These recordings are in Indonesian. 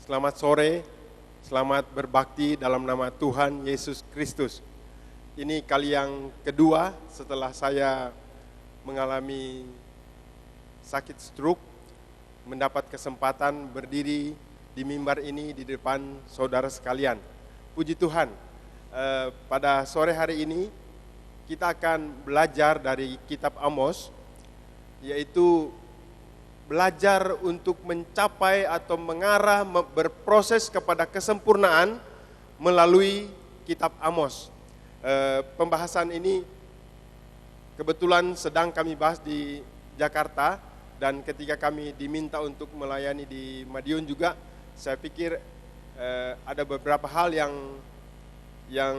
Selamat sore, selamat berbakti dalam nama Tuhan Yesus Kristus. Ini kali yang kedua setelah saya mengalami sakit stroke, mendapat kesempatan berdiri di mimbar ini di depan saudara sekalian. Puji Tuhan, pada sore hari ini kita akan belajar dari kitab Amos, yaitu belajar untuk mencapai atau mengarah, berproses kepada kesempurnaan melalui kitab Amos. Pembahasan ini kebetulan sedang kami bahas di Jakarta, dan ketika kami diminta untuk melayani di Madiun juga, saya pikir ada beberapa hal yang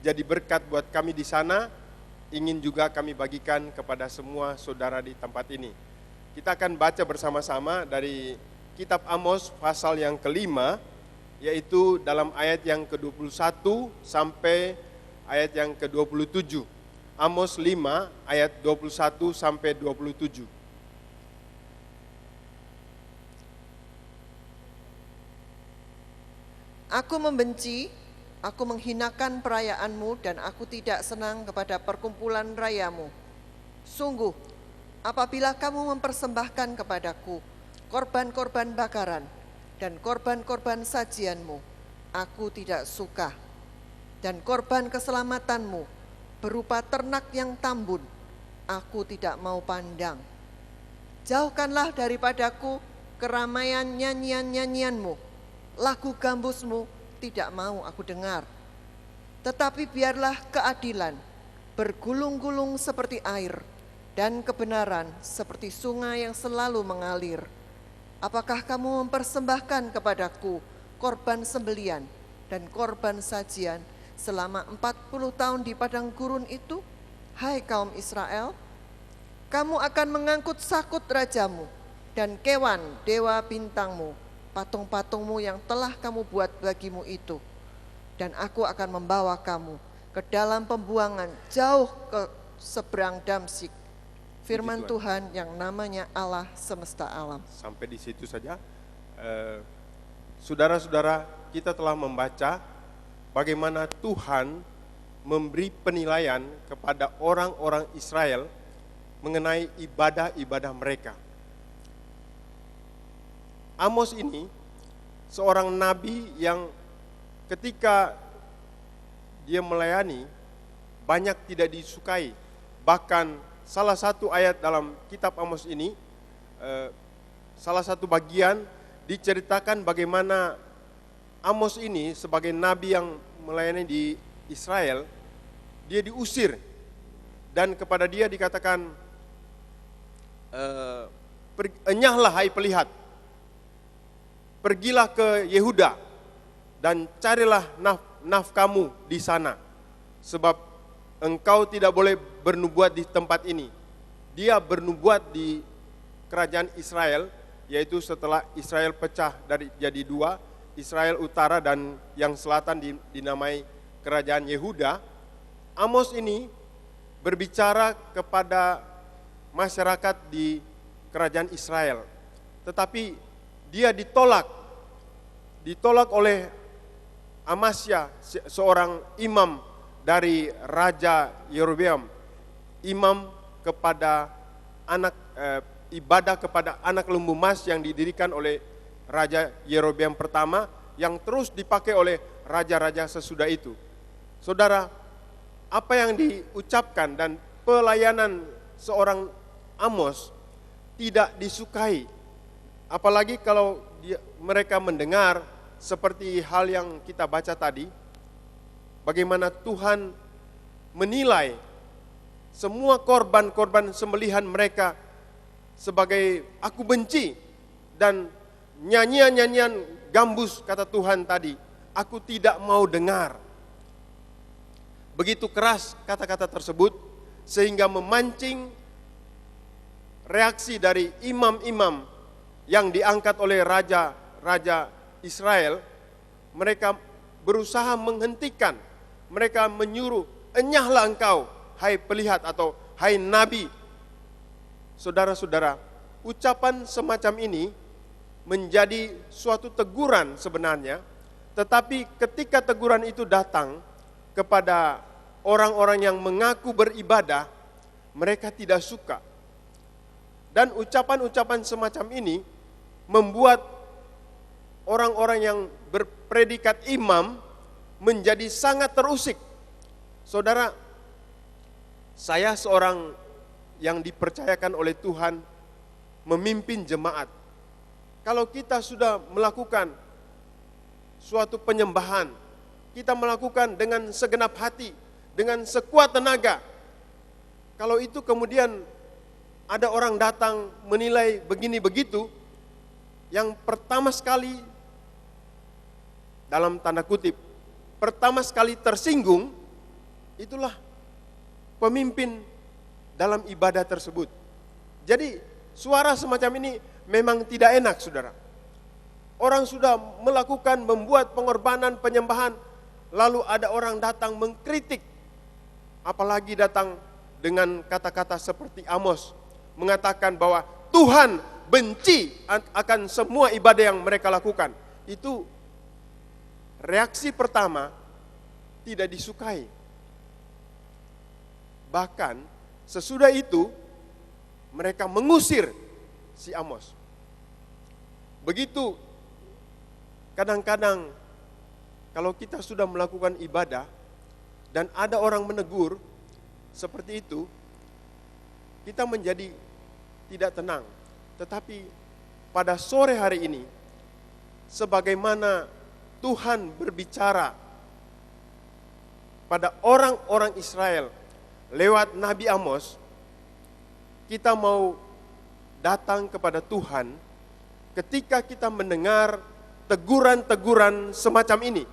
jadi berkat buat kami di sana, ingin juga kami bagikan kepada semua saudara di tempat ini. Kita akan baca bersama-sama dari kitab Amos pasal yang kelima, yaitu dalam ayat yang ke-21 sampai ayat yang ke-27. Amos 5 ayat 21 sampai 27. Aku membenci, aku menghinakan perayaanmu, dan aku tidak senang kepada perkumpulan rayamu. Sungguh, apabila kamu mempersembahkan kepadaku korban-korban bakaran dan korban-korban sajianmu, aku tidak suka. Dan korban keselamatanmu berupa ternak yang tambun, aku tidak mau pandang. Jauhkanlah daripadaku keramaian nyanyian-nyanyianmu, lagu gambusmu tidak mau aku dengar. Tetapi biarlah keadilan bergulung-gulung seperti air, dan kebenaran seperti sungai yang selalu mengalir. Apakah kamu mempersembahkan kepadaku korban sembelian dan korban sajian selama 40 tahun di padang gurun itu, hai kaum Israel? Kamu akan mengangkut sakut rajamu dan kewan dewa bintangmu, patung-patungmu yang telah kamu buat bagimu itu. Dan aku akan membawa kamu ke dalam pembuangan jauh ke seberang Damsyik. Firman Tuhan yang namanya Allah semesta alam. Sampai di situ saja. Saudara-saudara, kita telah membaca bagaimana Tuhan memberi penilaian kepada orang-orang Israel mengenai ibadah-ibadah mereka. Amos ini seorang nabi yang ketika dia melayani banyak tidak disukai. Bahkan salah satu ayat dalam kitab Amos ini, salah satu bagian diceritakan bagaimana Amos ini sebagai nabi yang melayani di Israel, dia diusir, dan kepada dia dikatakan, enyahlah hai pelihat, pergilah ke Yehuda dan carilah nafkamu di sana, sebab engkau tidak boleh bernubuat di tempat ini. Dia bernubuat di kerajaan Israel, yaitu setelah Israel pecah jadi dua, Israel utara dan yang selatan dinamai kerajaan Yehuda. Amos ini berbicara kepada masyarakat di kerajaan Israel, tetapi dia ditolak oleh Amasya, seorang imam dari Raja Yerobeam, imam kepada ibadah kepada anak lembu emas yang didirikan oleh Raja Yerobeam pertama, yang terus dipakai oleh raja-raja sesudah itu. Saudara, apa yang diucapkan dan pelayanan seorang Amos tidak disukai, apalagi kalau mereka mendengar seperti hal yang kita baca tadi, bagaimana Tuhan menilai semua korban-korban sembelihan mereka sebagai aku benci, dan nyanyian-nyanyian gambus, kata Tuhan tadi, aku tidak mau dengar. Begitu keras kata-kata tersebut sehingga memancing reaksi dari imam-imam yang diangkat oleh raja Israel. Mereka berusaha menghentikan, mereka menyuruh, enyahlah engkau hai pelihat atau hai nabi. Saudara-saudara, ucapan semacam ini menjadi suatu teguran sebenarnya, tetapi ketika teguran itu datang kepada orang-orang yang mengaku beribadah, mereka tidak suka. Dan ucapan-ucapan semacam ini membuat orang-orang yang berpredikat imam menjadi sangat terusik. Saudara, saya seorang yang dipercayakan oleh Tuhan memimpin jemaat. Kalau kita sudah melakukan suatu penyembahan, kita melakukan dengan segenap hati, dengan sekuat tenaga. Kalau itu kemudian ada orang datang menilai begini begitu, yang pertama sekali, dalam tanda kutip, pertama sekali tersinggung, itulah pemimpin dalam ibadah tersebut. Jadi suara semacam ini memang tidak enak, saudara. Orang sudah melakukan, membuat pengorbanan, penyembahan, lalu ada orang datang mengkritik, apalagi datang dengan kata-kata seperti Amos, mengatakan bahwa Tuhan benci akan semua ibadah yang mereka lakukan. Itu reaksi pertama, tidak disukai. Bahkan sesudah itu mereka mengusir si Amos. Begitu kadang-kadang kalau kita sudah melakukan ibadah dan ada orang menegur seperti itu, kita menjadi tidak tenang. Tetapi pada sore hari ini, sebagaimana Tuhan berbicara pada orang-orang Israel lewat Nabi Amos, kita mau datang kepada Tuhan ketika kita mendengar teguran-teguran semacam ini.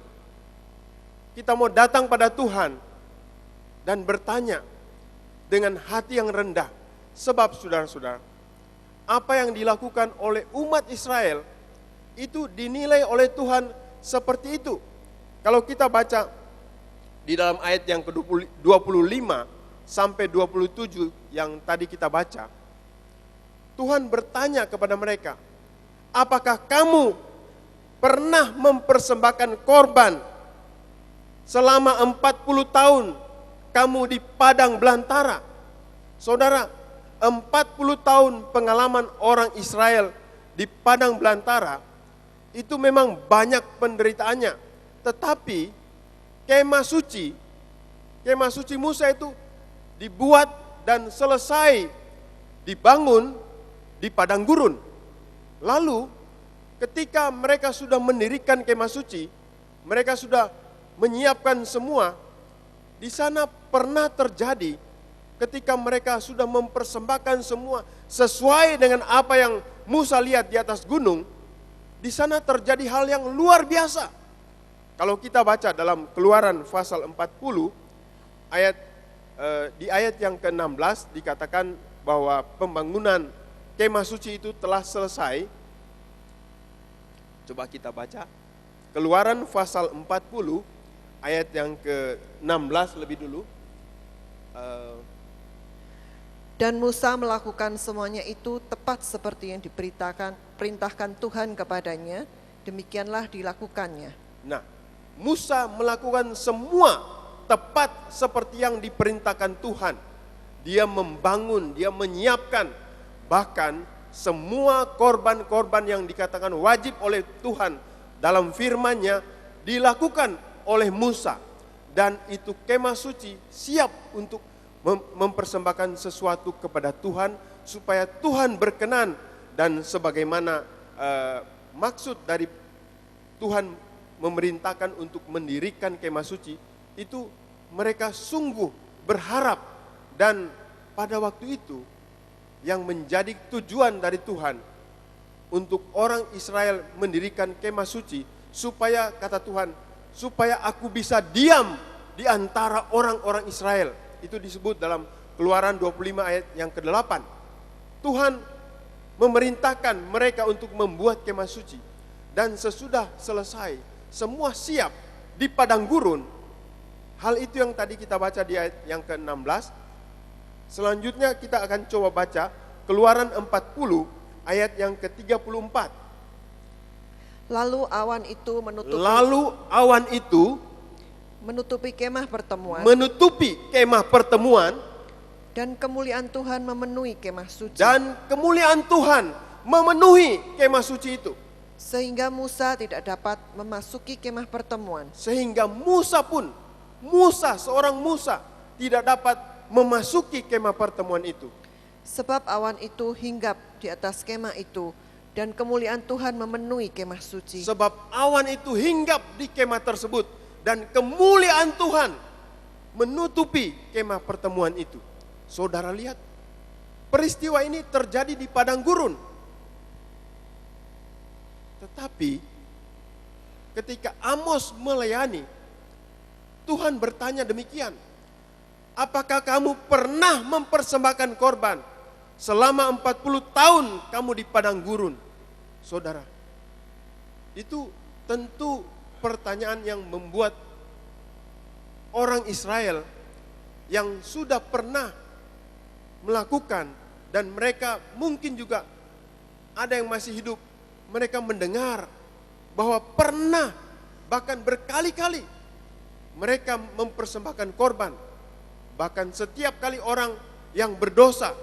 Kita mau datang pada Tuhan dan bertanya dengan hati yang rendah. Sebab saudara-saudara, apa yang dilakukan oleh umat Israel itu dinilai oleh Tuhan seperti itu. Kalau kita baca di dalam ayat yang ke-25 sampai 27 yang tadi kita baca, Tuhan bertanya kepada mereka, apakah kamu pernah mempersembahkan korban selama 40 tahun kamu di padang belantara? Saudara, 40 tahun pengalaman orang Israel di padang belantara itu memang banyak penderitaannya. Tetapi kemah suci Musa itu dibuat dan selesai dibangun di padang gurun. Lalu ketika mereka sudah mendirikan kemah suci, mereka sudah menyiapkan semua, di sana pernah terjadi ketika mereka sudah mempersembahkan semua sesuai dengan apa yang Musa lihat di atas gunung, di sana terjadi hal yang luar biasa. Kalau kita baca dalam Keluaran pasal 40 di ayat yang ke-16 dikatakan bahwa pembangunan kemah suci itu telah selesai. Coba kita baca Keluaran pasal 40 ayat yang ke-16 lebih dulu. Dan Musa melakukan semuanya itu tepat seperti yang diperintahkan Tuhan kepadanya, demikianlah dilakukannya. Nah, Musa melakukan semua tepat seperti yang diperintahkan Tuhan. Dia membangun, dia menyiapkan, bahkan semua korban-korban yang dikatakan wajib oleh Tuhan dalam firman-Nya dilakukan oleh Musa. Dan itu kemah suci siap untuk mempersembahkan sesuatu kepada Tuhan supaya Tuhan berkenan, dan sebagaimana maksud dari Tuhan memerintahkan untuk mendirikan kemah suci itu, mereka sungguh berharap. Dan pada waktu itu yang menjadi tujuan dari Tuhan untuk orang Israel mendirikan kemah suci, supaya kata Tuhan, supaya aku bisa diam di antara orang-orang Israel. Itu disebut dalam Keluaran 25 ayat yang ke-8. Tuhan memerintahkan mereka untuk membuat kemah suci. Dan sesudah selesai, semua siap di padang gurun. Hal itu yang tadi kita baca di ayat yang ke-16. Selanjutnya kita akan coba baca Keluaran 40 ayat yang ke-34. Lalu awan itu menutupi kemah pertemuan, dan kemuliaan Tuhan memenuhi kemah suci. Itu. Sehingga Musa tidak dapat memasuki kemah pertemuan. Seorang Musa tidak dapat memasuki kemah pertemuan itu. Sebab awan itu hinggap di atas kemah itu, dan kemuliaan Tuhan memenuhi kemah suci. Sebab awan itu hinggap di kemah tersebut, dan kemuliaan Tuhan menutupi kemah pertemuan itu. Saudara lihat, peristiwa ini terjadi di padang gurun. Tetapi ketika Amos melayani, Tuhan bertanya demikian, apakah kamu pernah mempersembahkan korban selama 40 tahun kamu di padang gurun? Saudara, itu tentu pertanyaan yang membuat orang Israel yang sudah pernah melakukan, dan mereka mungkin juga ada yang masih hidup, mereka mendengar bahwa pernah, bahkan berkali-kali mereka mempersembahkan korban. Bahkan setiap kali orang yang berdosa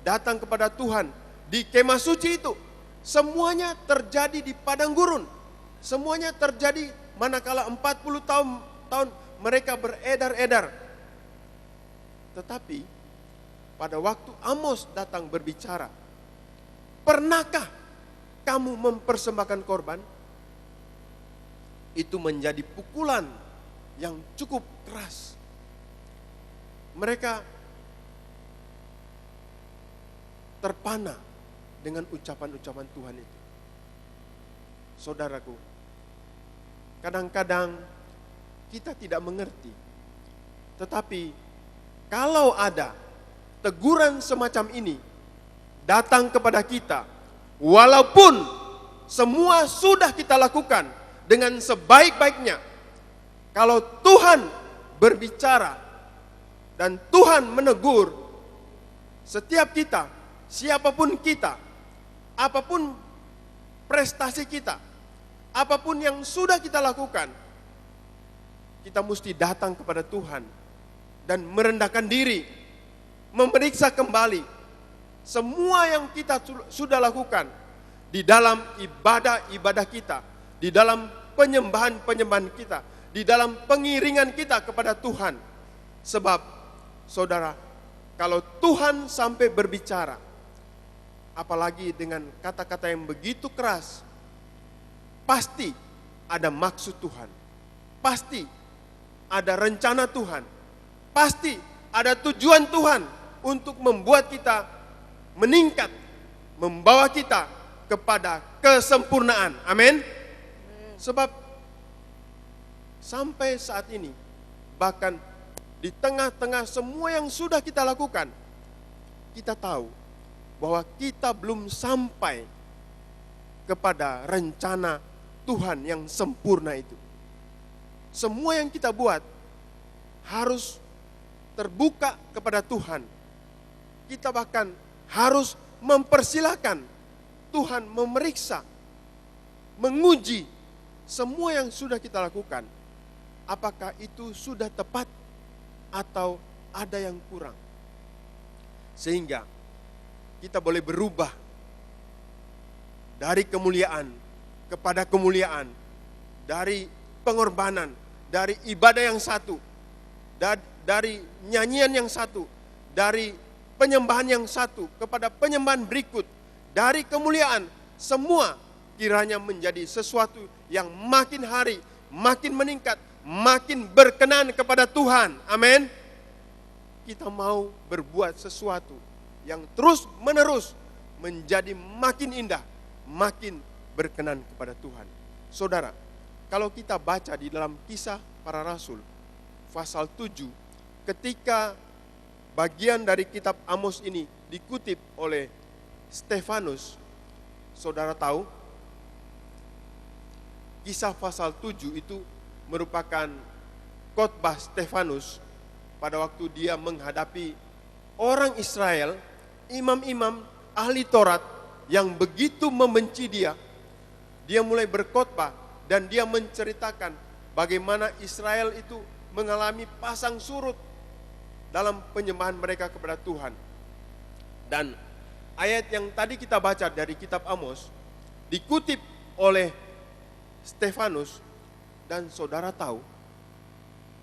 datang kepada Tuhan di kemah suci itu, semuanya terjadi di padang gurun. Semuanya terjadi manakala 40 tahun mereka beredar-edar. Tetapi pada waktu Amos datang berbicara, pernahkah kamu mempersembahkan korban? Itu menjadi pukulan yang cukup keras. Mereka terpana dengan ucapan-ucapan Tuhan itu. Saudaraku, kadang-kadang kita tidak mengerti. Tetapi kalau ada teguran semacam ini datang kepada kita, walaupun semua sudah kita lakukan dengan sebaik-baiknya, kalau Tuhan berbicara dan Tuhan menegur setiap kita, siapapun kita, apapun prestasi kita, apapun yang sudah kita lakukan, kita mesti datang kepada Tuhan dan merendahkan diri, memeriksa kembali semua yang kita sudah lakukan di dalam ibadah-ibadah kita, di dalam penyembahan-penyembahan kita, di dalam pengiringan kita kepada Tuhan. Sebab saudara, kalau Tuhan sampai berbicara, apalagi dengan kata-kata yang begitu keras, pasti ada maksud Tuhan, pasti ada rencana Tuhan, pasti ada tujuan Tuhan untuk membuat kita meningkat, membawa kita kepada kesempurnaan. Amin. Sebab sampai saat ini, bahkan di tengah-tengah semua yang sudah kita lakukan, kita tahu bahwa kita belum sampai kepada rencana Tuhan yang sempurna itu. Semua yang kita buat harus terbuka kepada Tuhan. Kita bahkan harus mempersilahkan Tuhan memeriksa, menguji semua yang sudah kita lakukan. Apakah itu sudah tepat atau ada yang kurang? Sehingga kita boleh berubah dari kemuliaan kepada kemuliaan, dari pengorbanan, dari ibadah yang satu, dari nyanyian yang satu, dari penyembahan yang satu kepada penyembahan berikut, dari kemuliaan, semua kiranya menjadi sesuatu yang makin hari makin meningkat, makin berkenan kepada Tuhan. Amin. Kita mau berbuat sesuatu yang terus menerus menjadi makin indah, makin berkenan kepada Tuhan. Saudara, kalau kita baca di dalam Kisah Para Rasul pasal 7, ketika bagian dari kitab Amos ini dikutip oleh Stefanus, saudara tahu, Kisah pasal 7 itu merupakan khotbah Stefanus pada waktu dia menghadapi orang Israel, imam-imam ahli Taurat yang begitu membenci dia, dia mulai berkhotbah dan dia menceritakan bagaimana Israel itu mengalami pasang surut dalam penyembahan mereka kepada Tuhan. Dan ayat yang tadi kita baca dari kitab Amos dikutip oleh Stefanus, dan saudara tahu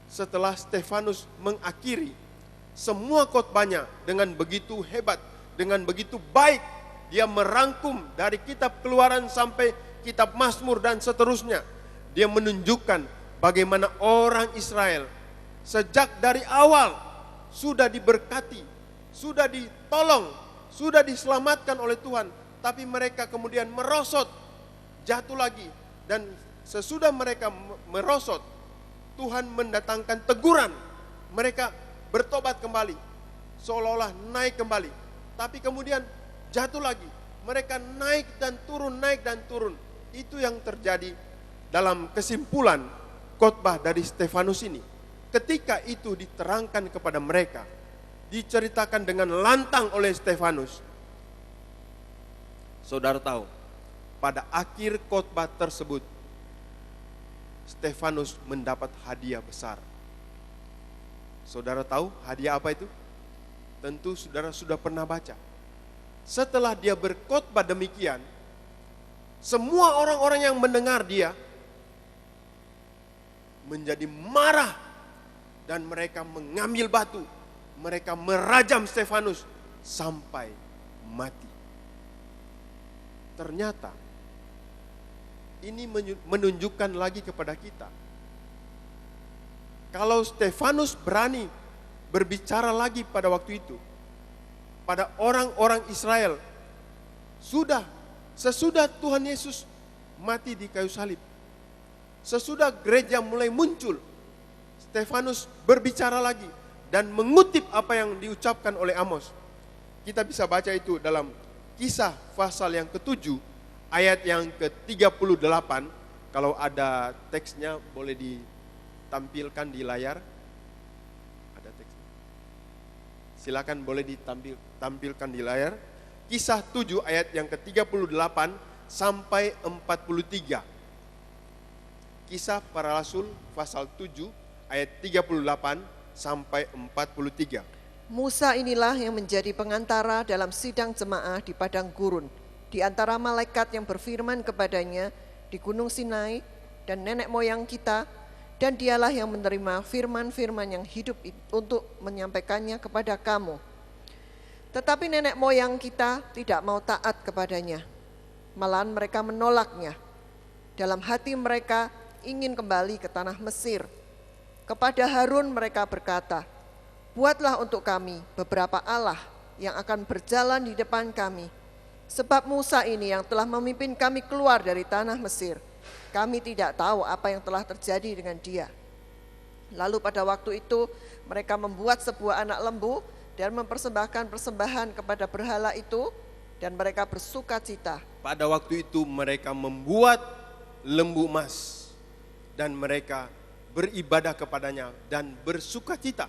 setelah Stefanus mengakhiri semua khotbahnya dengan begitu hebat, dengan begitu baik, dia merangkum dari kitab Keluaran sampai kitab Mazmur dan seterusnya. Dia menunjukkan bagaimana orang Israel sejak dari awal sudah diberkati, sudah ditolong, sudah diselamatkan oleh Tuhan, tapi mereka kemudian merosot, jatuh lagi. Dan sesudah mereka merosot, Tuhan mendatangkan teguran. Mereka bertobat kembali, seolah-olah naik kembali. Tapi kemudian jatuh lagi. Mereka naik dan turun, naik dan turun. Itu yang terjadi dalam kesimpulan khotbah dari Stefanus ini. Ketika itu diterangkan kepada mereka, diceritakan dengan lantang oleh Stefanus. Saudara tahu, pada akhir khotbah tersebut, Stefanus mendapat hadiah besar. Saudara tahu hadiah apa itu? Tentu saudara sudah pernah baca. Setelah dia berkhotbah demikian, semua orang-orang yang mendengar dia menjadi marah dan mereka mengambil batu, mereka merajam Stefanus sampai mati. Ternyata ini menunjukkan lagi kepada kita, kalau Stefanus berani berbicara lagi pada waktu itu, pada orang-orang Israel, sesudah Tuhan Yesus mati di kayu salib, sesudah gereja mulai muncul, Stefanus berbicara lagi dan mengutip apa yang diucapkan oleh Amos. Kita bisa baca itu dalam Kisah pasal yang ke-7 ayat yang ke-38. Kalau ada teksnya boleh ditampilkan di layar. Ada teksnya. Silakan boleh ditampilkan di layar. Kisah 7 ayat yang ke-38 sampai 43. Kisah para Rasul pasal 7 ayat 38 sampai 43. Musa inilah yang menjadi pengantara dalam sidang jemaah di padang gurun, di antara malaikat yang berfirman kepadanya di gunung Sinai dan nenek moyang kita, dan dialah yang menerima firman-firman yang hidup untuk menyampaikannya kepada kamu. Tetapi nenek moyang kita tidak mau taat kepadanya, malahan mereka menolaknya. Dalam hati mereka ingin kembali ke tanah Mesir. Kepada Harun mereka berkata, buatlah untuk kami beberapa Allah yang akan berjalan di depan kami. Sebab Musa ini yang telah memimpin kami keluar dari tanah Mesir. Kami tidak tahu apa yang telah terjadi dengan dia. Lalu pada waktu itu mereka membuat sebuah anak lembu dan mempersembahkan persembahan kepada berhala itu, dan mereka bersuka cita. Pada waktu itu mereka membuat lembu emas dan mereka beribadah kepadanya dan bersuka cita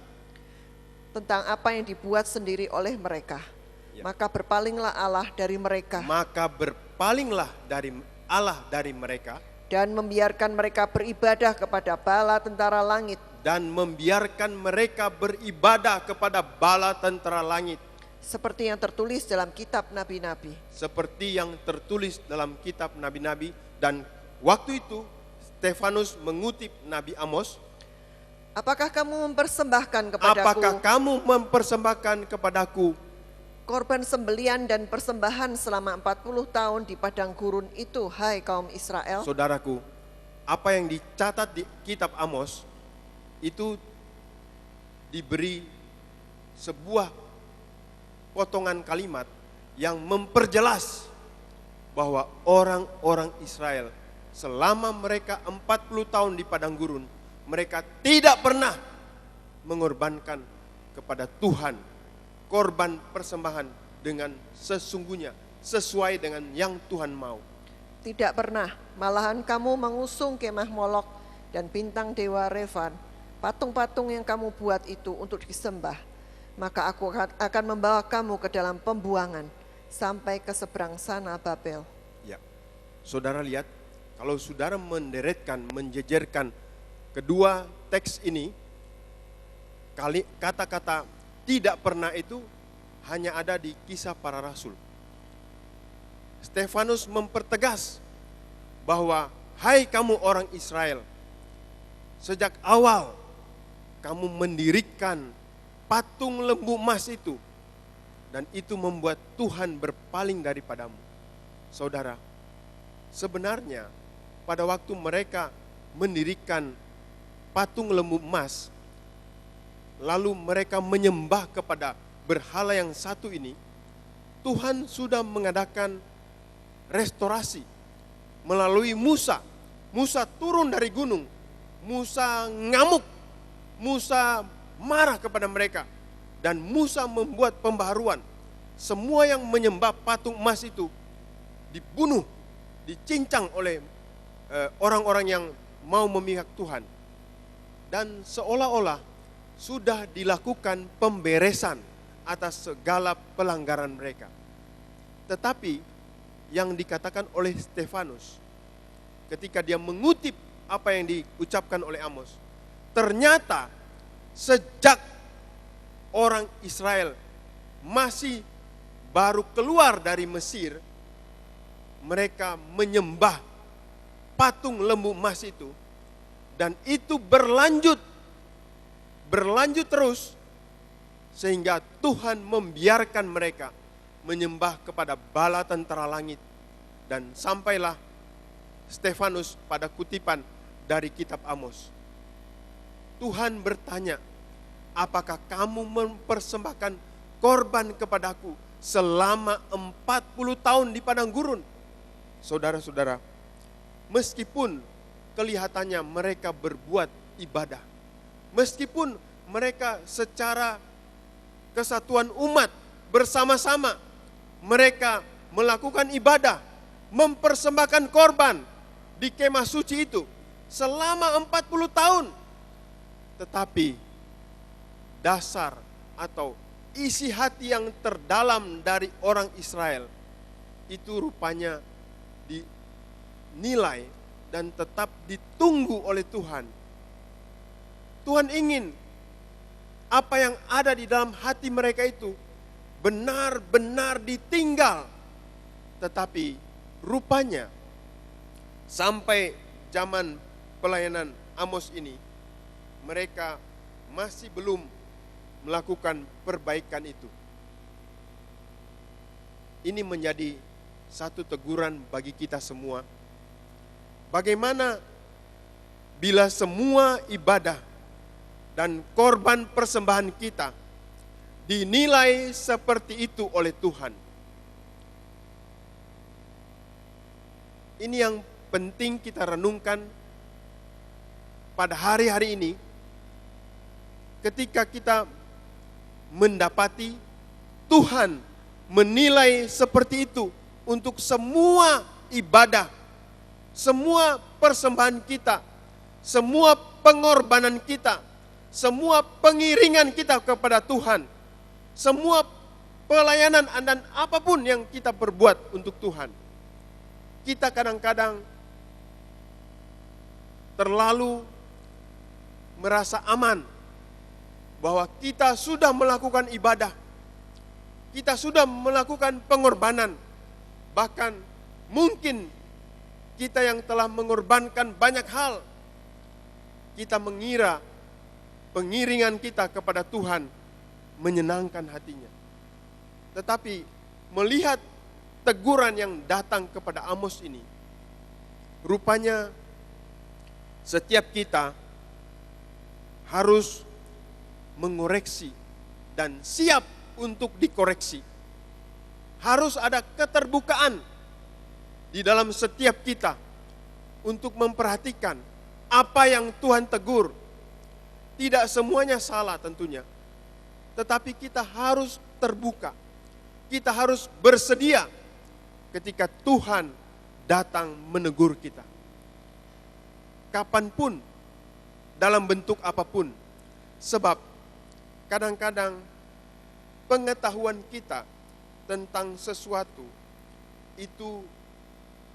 Tentang apa yang dibuat sendiri oleh mereka. Ya. Maka berpalinglah Allah dari mereka. Maka berpalinglah dari Allah dari mereka Dan membiarkan mereka beribadah kepada bala tentara langit. dan membiarkan mereka beribadah kepada bala tentara langit. Seperti yang tertulis dalam kitab nabi-nabi. Seperti yang tertulis dalam kitab nabi-nabi. Dan waktu itu Stefanus mengutip Nabi Amos. Apakah kamu mempersembahkan kepadaku Apakah kamu mempersembahkan kepadaku korban sembelian dan persembahan selama 40 tahun di padang gurun itu, hai kaum Israel? Saudaraku, apa yang dicatat di kitab Amos itu diberi sebuah potongan kalimat yang memperjelas bahwa orang-orang Israel selama mereka 40 tahun di padang gurun, mereka tidak pernah mengorbankan kepada Tuhan korban persembahan dengan sesungguhnya, sesuai dengan yang Tuhan mau. Tidak pernah, malahan kamu mengusung kemah Molok dan bintang dewa Revan, patung-patung yang kamu buat itu untuk disembah. Maka aku akan membawa kamu ke dalam pembuangan sampai ke seberang sana Babel. Ya, saudara lihat Kalau saudara menderetkan, menjejerkan kedua teks ini, kata-kata tidak pernah itu hanya ada di Kisah Para Rasul. Stefanus mempertegas bahwa, hai kamu orang Israel, sejak awal kamu mendirikan patung lembu emas itu, dan itu membuat Tuhan berpaling daripadamu. Saudara, sebenarnya pada waktu mereka mendirikan patung lembu emas, lalu mereka menyembah kepada berhala yang satu ini, Tuhan sudah mengadakan restorasi melalui Musa. Musa turun dari gunung, Musa ngamuk, Musa marah kepada mereka, dan Musa membuat pembaharuan. Semua yang menyembah patung emas itu dibunuh, dicincang oleh orang-orang yang mau memihak Tuhan. Dan seolah-olah sudah dilakukan pemberesan atas segala pelanggaran mereka. Tetapi yang dikatakan oleh Stefanus ketika dia mengutip apa yang diucapkan oleh Amos, ternyata sejak orang Israel masih baru keluar dari Mesir, mereka menyembah patung lembu emas itu, dan itu berlanjut terus sehingga Tuhan membiarkan mereka menyembah kepada bala tentara langit. Dan sampailah Stefanus pada kutipan dari kitab Amos. Tuhan bertanya, apakah kamu mempersembahkan korban kepadaku selama 40 tahun di padang gurun? Saudara-saudara, meskipun kelihatannya mereka berbuat ibadah, meskipun mereka secara kesatuan umat bersama-sama mereka melakukan ibadah, mempersembahkan korban di kemah suci itu selama 40 tahun. Tetapi dasar atau isi hati yang terdalam dari orang Israel itu rupanya dinilai dan tetap ditunggu oleh Tuhan. Tuhan ingin apa yang ada di dalam hati mereka itu benar-benar ditinggal. Tetapi rupanya sampai zaman pelayanan Amos ini, mereka masih belum melakukan perbaikan itu. Ini menjadi satu teguran bagi kita semua. Bagaimana bila semua ibadah dan korban persembahan kita dinilai seperti itu oleh Tuhan? Ini yang penting kita renungkan pada hari-hari ini, ketika kita mendapati Tuhan menilai seperti itu untuk semua ibadah, semua persembahan kita, semua pengorbanan kita, semua pengiringan kita kepada Tuhan, semua pelayanan dan apapun yang kita perbuat untuk Tuhan. Kita kadang-kadang terlalu merasa aman bahwa kita sudah melakukan ibadah, kita sudah melakukan pengorbanan, bahkan mungkin kita yang telah mengorbankan banyak hal, kita mengira pengiringan kita kepada Tuhan menyenangkan hatinya. Tetapi melihat teguran yang datang kepada Amos ini, rupanya setiap kita harus mengoreksi dan siap untuk dikoreksi. Harus ada keterbukaan di dalam setiap kita untuk memperhatikan apa yang Tuhan tegur. Tidak semuanya salah tentunya, tetapi kita harus terbuka. Kita harus bersedia ketika Tuhan datang menegur kita. Kapanpun, dalam bentuk apapun. Sebab kadang-kadang pengetahuan kita tentang sesuatu itu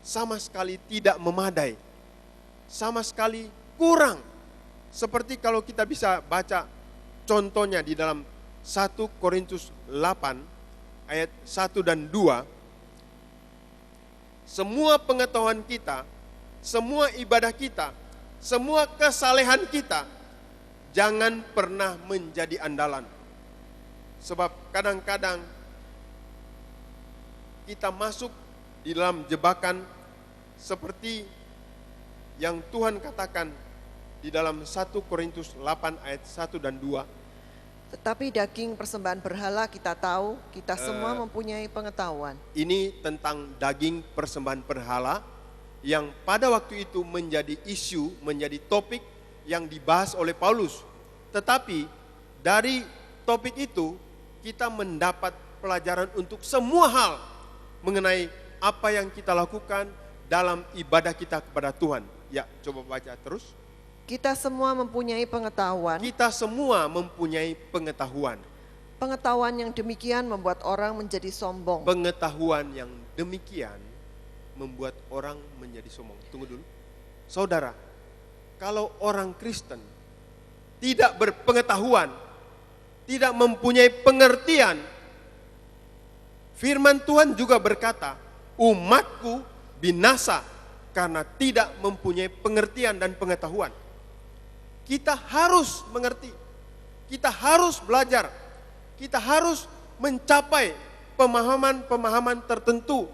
sama sekali tidak memadai, sama sekali kurang. Seperti kalau kita bisa baca contohnya di dalam 1 Korintus 8 ayat 1 dan 2, semua pengetahuan kita, semua ibadah kita, semua kesalehan kita jangan pernah menjadi andalan. Sebab kadang-kadang kita masuk di dalam jebakan seperti yang Tuhan katakan di dalam 1 Korintus 8 ayat 1 dan 2. Tetapi daging persembahan berhala kita tahu, kita semua mempunyai pengetahuan. Ini tentang daging persembahan berhala yang pada waktu itu menjadi isu, menjadi topik yang dibahas oleh Paulus. Tetapi dari topik itu kita mendapat pelajaran untuk semua hal mengenai apa yang kita lakukan dalam ibadah kita kepada Tuhan. Ya, coba baca terus. Kita semua mempunyai pengetahuan. Kita semua mempunyai pengetahuan. Pengetahuan yang demikian membuat orang menjadi sombong. Pengetahuan yang demikian membuat orang menjadi sombong. Tunggu dulu. Saudara, kalau orang Kristen tidak berpengetahuan, tidak mempunyai pengertian, firman Tuhan juga berkata, umatku binasa karena tidak mempunyai pengertian dan pengetahuan. Kita harus mengerti, kita harus belajar, kita harus mencapai pemahaman-pemahaman tertentu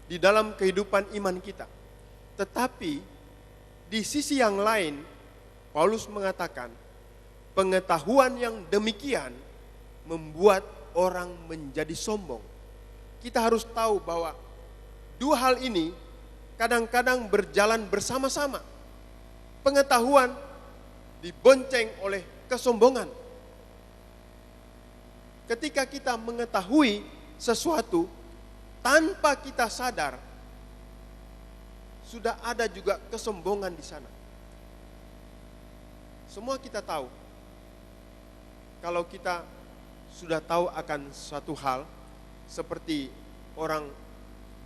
di dalam kehidupan iman kita. Tetapi di sisi yang lain, Paulus mengatakan, pengetahuan yang demikian membuat orang menjadi sombong. Kita harus tahu bahwa dua hal ini kadang-kadang berjalan bersama-sama. Pengetahuan dibonceng oleh kesombongan. Ketika kita mengetahui sesuatu tanpa kita sadar, sudah ada juga kesombongan di sana. Semua kita tahu, kalau kita sudah tahu akan suatu hal, seperti orang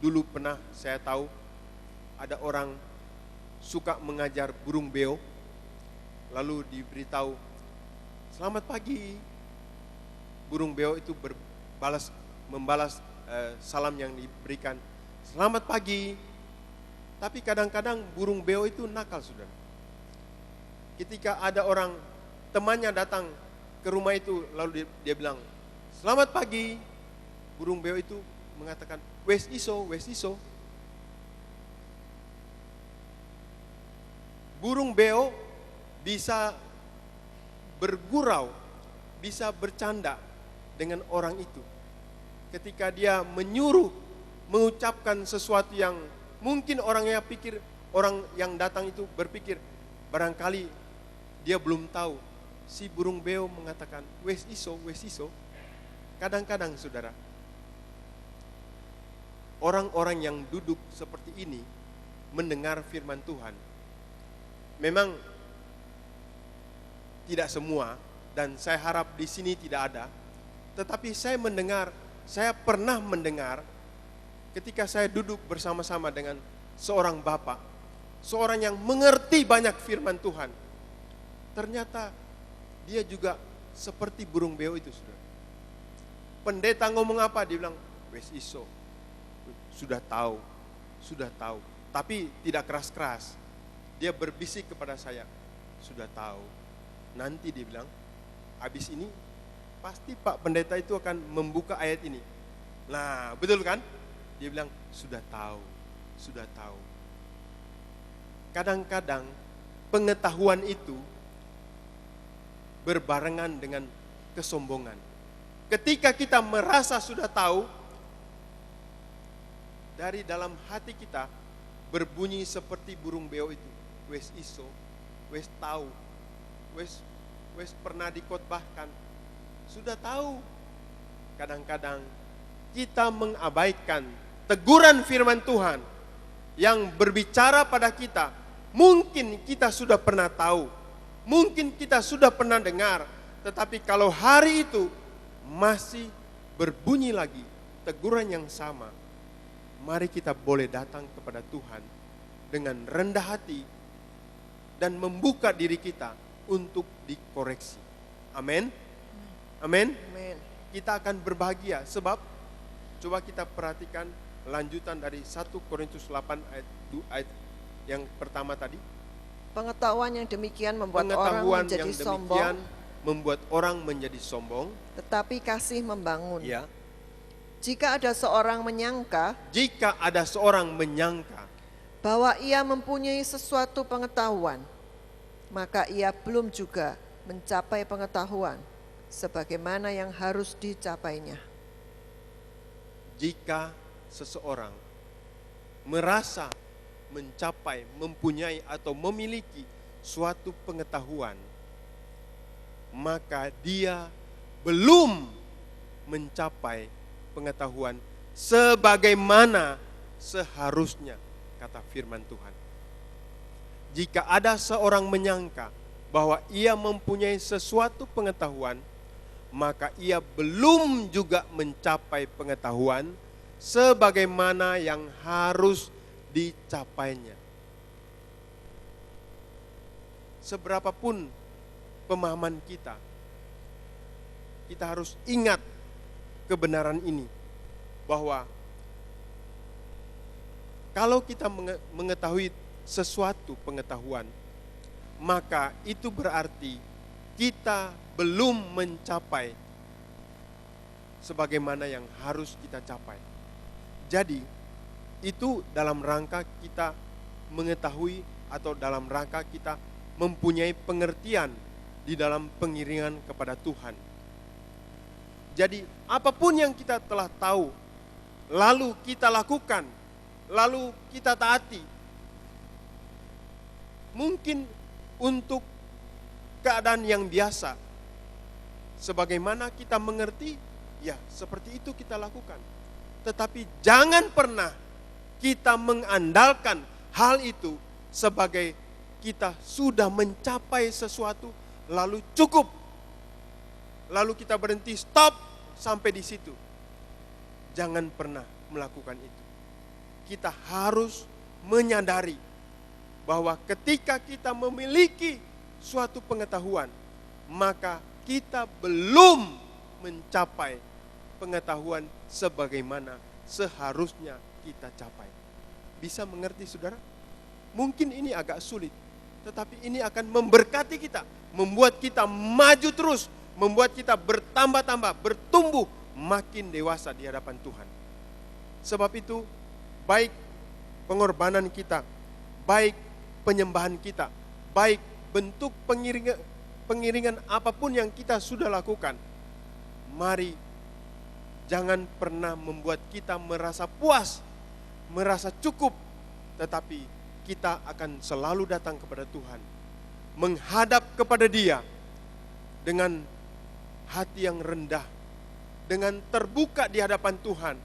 dulu pernah saya tahu, ada orang suka mengajar burung beo, lalu diberitahu, selamat pagi. Burung beo itu membalas salam yang diberikan, selamat pagi. Tapi kadang-kadang burung beo itu nakal, saudara. Ketika ada orang temannya datang ke rumah itu, lalu dia bilang, selamat pagi. Burung beo itu mengatakan, wes iso, wes iso. Burung beo bisa bergurau, bisa bercanda dengan orang itu. Ketika dia menyuruh mengucapkan sesuatu yang mungkin orangnya pikir, orang yang datang itu berpikir, barangkali dia belum tahu. Si burung beo mengatakan, wes iso, wes iso. Kadang-kadang saudara, orang-orang yang duduk seperti ini mendengar firman Tuhan. Memang tidak semua, dan saya harap di sini tidak ada. Tetapi saya pernah mendengar ketika saya duduk bersama-sama dengan seorang bapak, seorang yang mengerti banyak firman Tuhan. Ternyata dia juga seperti burung beo itu, saudara. Pendeta ngomong apa? Dia bilang, wes iso, sudah tahu. Tapi tidak keras-keras. Dia berbisik kepada saya, sudah tahu. Nanti dia bilang, habis ini pasti Pak Pendeta itu akan membuka ayat ini. Nah, betul kan? Dia bilang, sudah tahu. Kadang-kadang pengetahuan itu berbarengan dengan kesombongan. Ketika kita merasa sudah tahu, dari dalam hati kita berbunyi seperti burung beo itu. Wes iso, wes tahu, wes pernah dikotbahkan, sudah tahu. Kadang-kadang kita mengabaikan teguran firman Tuhan yang berbicara pada kita. Mungkin kita sudah pernah tahu, mungkin kita sudah pernah dengar, tetapi kalau hari itu masih berbunyi lagi teguran yang sama, mari kita boleh datang kepada Tuhan dengan rendah hati dan membuka diri kita untuk dikoreksi. Amin. Amin. Amin. Kita akan berbahagia sebab coba kita perhatikan lanjutan dari 1 Korintus 8 ayat yang pertama tadi. Pengetahuan yang demikian membuat orang Pengetahuan menjadi yang sombong, demikian membuat orang menjadi sombong. tetapi kasih membangun. Ya. Jika ada seorang menyangka Jika ada seorang menyangka bahwa ia mempunyai sesuatu pengetahuan, maka ia belum juga mencapai pengetahuan sebagaimana yang harus dicapainya. jika seseorang merasa mencapai, mempunyai atau memiliki suatu pengetahuan, maka dia belum mencapai pengetahuan sebagaimana seharusnya, kata firman Tuhan. Jika ada seorang menyangka bahwa ia mempunyai sesuatu pengetahuan, maka ia belum juga mencapai pengetahuan sebagaimana yang harus dicapainya. Seberapapun pemahaman kita, kita harus ingat kebenaran ini, bahwa kalau kita mengetahui sesuatu pengetahuan, maka itu berarti kita belum mencapai sebagaimana yang harus kita capai. Jadi itu dalam rangka kita mengetahui atau dalam rangka kita mempunyai pengertian di dalam pengiringan kepada Tuhan. Jadi apapun yang kita telah tahu, lalu kita lakukan, lalu kita taati, mungkin untuk keadaan yang biasa, sebagaimana kita mengerti, ya seperti itu kita lakukan. Tetapi jangan pernah kita mengandalkan hal itu sebagai kita sudah mencapai sesuatu, lalu cukup, lalu kita berhenti, stop, sampai di situ. Jangan pernah melakukan itu. Kita harus menyadari bahwa ketika kita memiliki suatu pengetahuan, maka kita belum mencapai pengetahuan sebagaimana seharusnya kita capai. Bisa mengerti saudara? Mungkin ini agak sulit, tetapi ini akan memberkati kita, membuat kita maju terus, membuat kita bertambah-tambah, bertumbuh, makin dewasa di hadapan Tuhan. Sebab itu, baik pengorbanan kita, baik penyembahan kita, baik bentuk pengiringan apapun yang kita sudah lakukan, mari jangan pernah membuat kita merasa puas, merasa cukup, tetapi kita akan selalu datang kepada Tuhan, menghadap kepada Dia dengan hati yang rendah, dengan terbuka di hadapan Tuhan.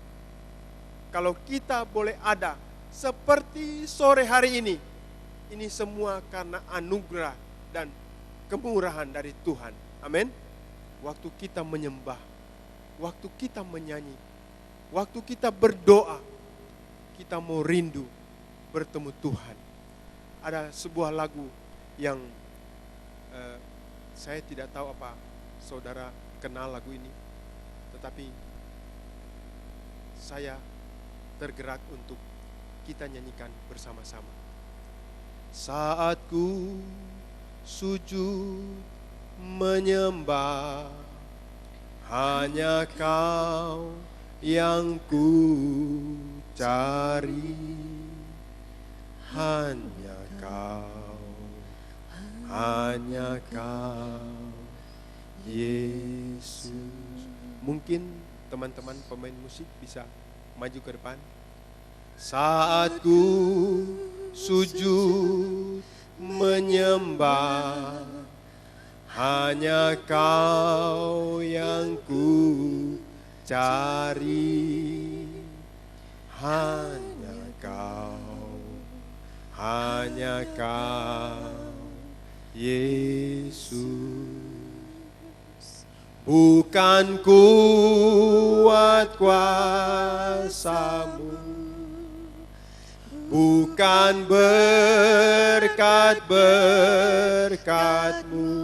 Kalau kita boleh ada seperti sore hari ini semua karena anugerah dan kemurahan dari Tuhan. Amin. Waktu kita menyembah, waktu kita menyanyi, waktu kita berdoa, kita mau rindu bertemu Tuhan. Ada sebuah lagu yang saya tidak tahu apa saudara kenal lagu ini, tetapi saya tergerak untuk kita nyanyikan bersama-sama. Saat ku sujud menyembah, hanya Kau yang ku cari, hanya Kau, hanya Kau, Yesus. Mungkin teman-teman pemain musik bisa maju ke depan. Saat ku sujud menyembah, hanya Kau yang ku cari, hanya Kau, hanya Kau, Yesus. Bukan kuat kuasamu, bukan berkat-berkat-Mu.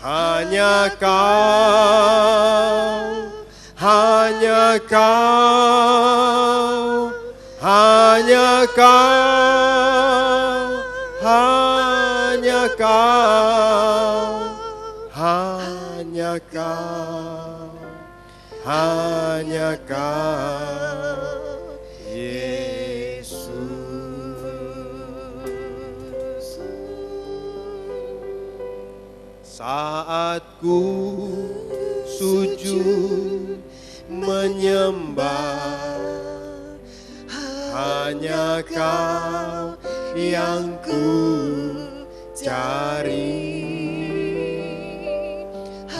Hanya Kau, hanya Kau, hanya Kau, hanya Kau, hanya Kau, hanya Kau, Yesus. Saat ku sujud menyembah, hanya Kau yang ku cari.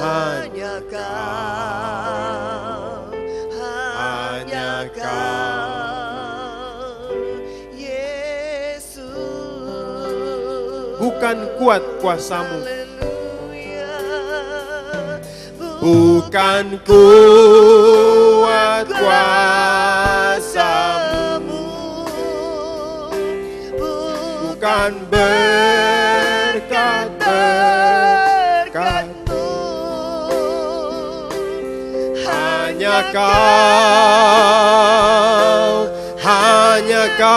Hanya Kau, hanya Kau, Yesus. Bukan kuat kuasa-Mu, bukan kuat kuasa-Mu, bukan berkat-berkat-Mu. Hanya Kau, hanya Kau,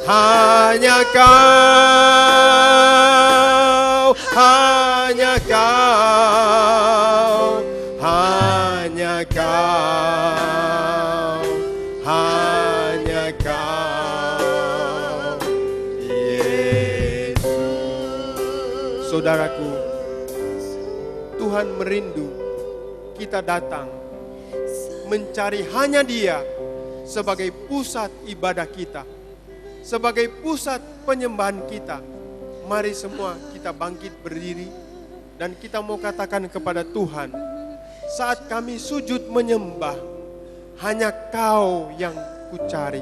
hanya Kau, hanya Kau, hanya Kau, hanya Kau, Yesus. Saudaraku, Tuhan merindu kita datang mencari hanya Dia sebagai pusat ibadah kita, sebagai pusat penyembahan kita. Mari semua kita bangkit berdiri dan kita mau katakan kepada Tuhan, saat kami sujud menyembah, hanya Kau yang kucari.